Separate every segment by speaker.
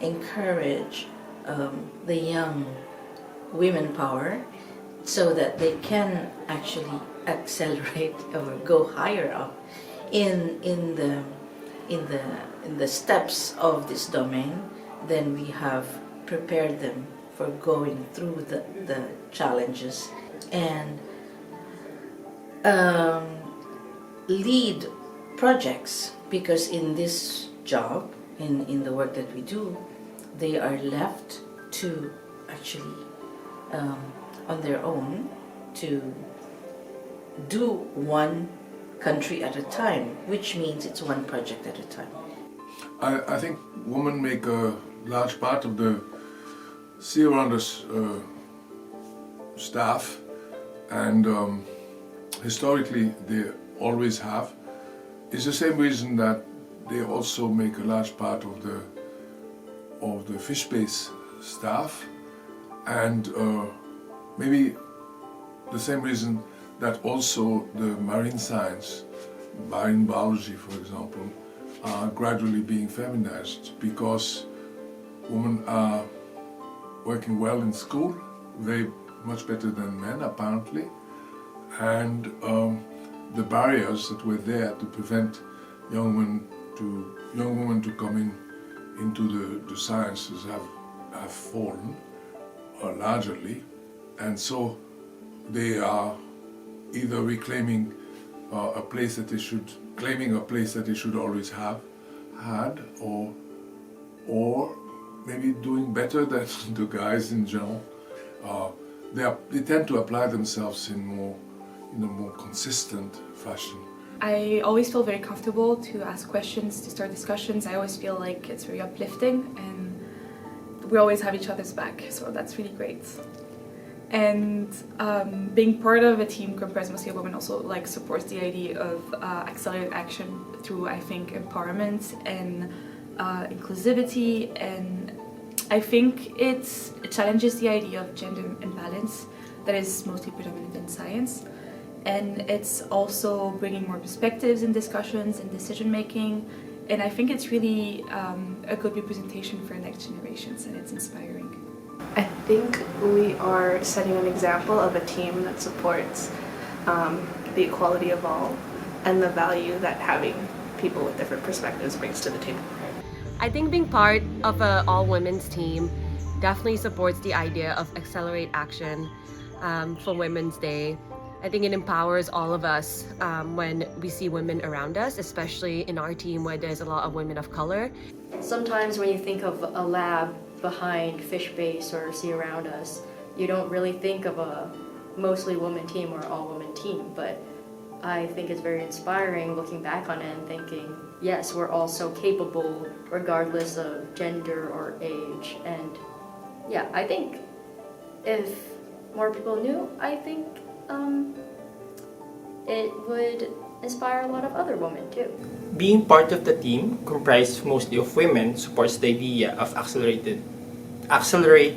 Speaker 1: encourage the young women power so that they can actually accelerate or go higher up in the steps of this domain, then we have prepared them for going through the challenges and lead projects, because in this job, in the work that we do, they are left to actually on their own to do one country at a time, which means it's one project at a time.
Speaker 2: I think women make a large part of the See Around Us staff, and historically they always have. It's the same reason that they also make a large part of the fish base staff, and maybe the same reason that also the marine science, marine biology for example, are gradually being feminized, because women are working well in school, very much better than men apparently, and the barriers that were there to prevent young women to come into the sciences have fallen largely, and so they are either reclaiming a place that they should, claiming a place that they should always have had, or maybe doing better than the guys in general. They tend to apply themselves in a more consistent fashion.
Speaker 3: I always feel very comfortable to ask questions, to start discussions. I always feel like it's very uplifting, and we always have each other's back, so that's really great. And being part of a team comprised mostly of women also supports the idea of accelerated action through, I think, empowerment and inclusivity, and I think it challenges the idea of gender imbalance that is mostly predominant in science, and it's also bringing more perspectives in discussions and decision making, and I think it's really a good representation for next generations, and it's inspiring.
Speaker 4: I think we are setting an example of a team that supports the equality of all and the value that having people with different perspectives brings to the table.
Speaker 5: I think being part of an all-women's team definitely supports the idea of accelerate action for Women's Day. I think it empowers all of us when we see women around us, especially in our team where there's a lot of women of color.
Speaker 6: Sometimes when you think of a lab behind fish base or See Around Us, you don't really think of a mostly woman team or all woman team, but I think it's very inspiring looking back on it and thinking, yes, we're all so capable regardless of gender or age. And yeah, I think if more people knew, I think it would inspire a lot of other women too.
Speaker 7: Being part of the team, comprised mostly of women, supports the idea of accelerate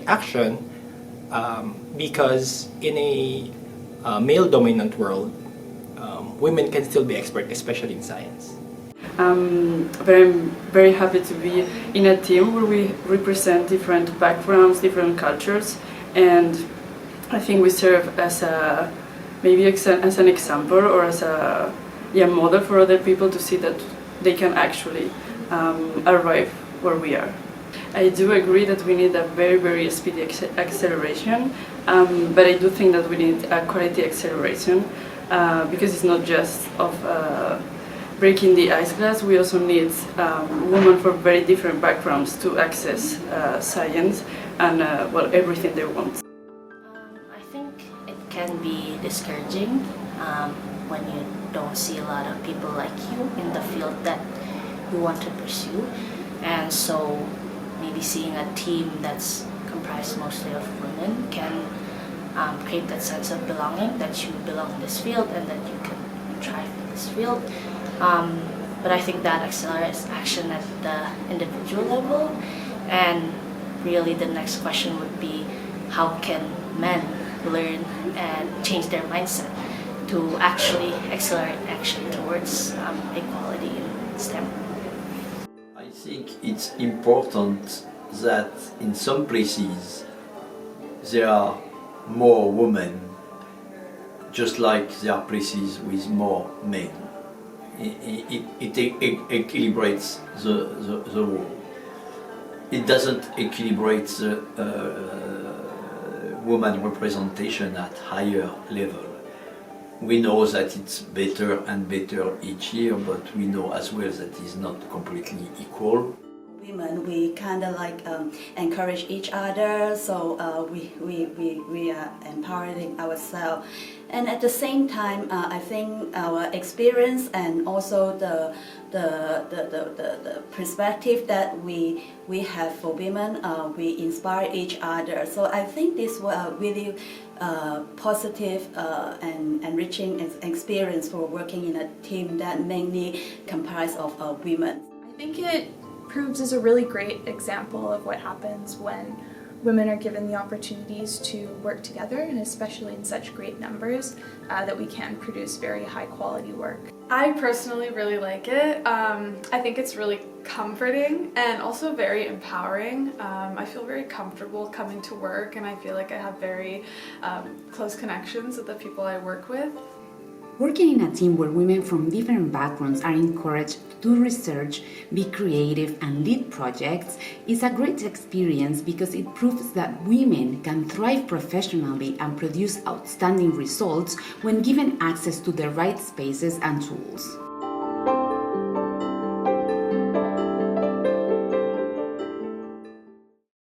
Speaker 7: action because in a male-dominant world, women can still be expert, especially in science.
Speaker 8: But I'm very happy to be in a team where we represent different backgrounds, different cultures, and I think we serve as as an example or as a model for other people to see that they can actually arrive where we are. I do agree that we need a very, very speedy acceleration, but I do think that we need a quality acceleration because it's not just of breaking the ice glass. We also need women from very different backgrounds to access science and everything they want.
Speaker 9: I think it can be discouraging when you don't see a lot of people like you in the field that you want to pursue, and so maybe seeing a team that's comprised mostly of women can create that sense of belonging, that you belong in this field and that you can thrive in this field. But I think that accelerates action at the individual level, and really the next question would be, how can men learn and change their mindset to actually accelerate action towards equality in STEM?
Speaker 10: I think it's important that in some places there are more women, just like there are places with more men. It equilibrates the whole. It doesn't equilibrate the woman representation at higher level. We know that it's better and better each year, but we know as well that it's not completely equal.
Speaker 11: Women, we kind of like encourage each other, so we are empowering ourselves. And at the same time, I think our experience and also the perspective that we have for women, we inspire each other. So I think this was a really positive and enriching experience for working in a team that mainly comprised of women.
Speaker 3: I think it proves as a really great example of what happens when women are given the opportunities to work together, and especially in such great numbers, that we can produce very high quality work.
Speaker 12: I personally really like it. I think it's really comforting and also very empowering. I feel very comfortable coming to work, and I feel like I have very close connections with the people I work with.
Speaker 13: Working in a team where women from different backgrounds are encouraged to do research, be creative, and lead projects is a great experience because it proves that women can thrive professionally and produce outstanding results when given access to the right spaces and tools.